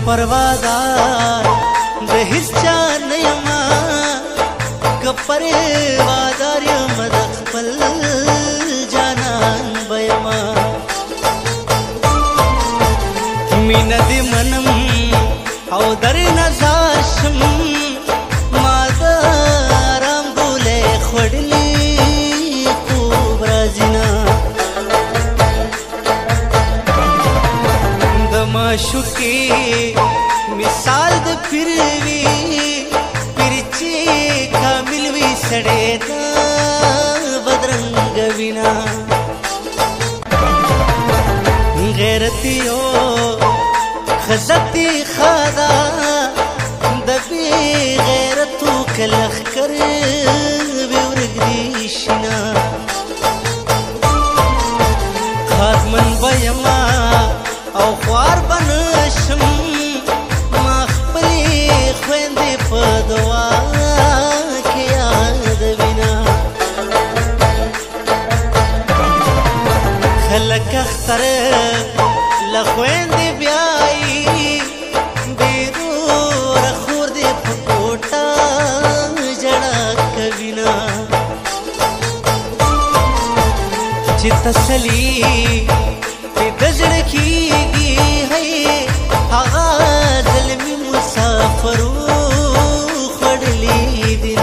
परवादार د هیڅ چا نه یما که پروادار یم د خپل جانان به یما مینه دې منم او درنه زار شم ما د آرام ګولې خوړلې خوب راځي نه د معشوقې مثال د پیروي پرچی کامل وی سړې دا بدرنګ وینا غیرتیو خزتی خدا د بی غیرتو کلخ کر ورګدي شنا خاتمن بيما او خوار بنشم ما خپلې خويندې په دعا کې یاد وینا خلک اختر لخويندې بیاي بیرور خور دې په کوټه جړه کوینا چې تسلی د زړه کېږي هی هغه ظلمي مسافرو خوړلي دي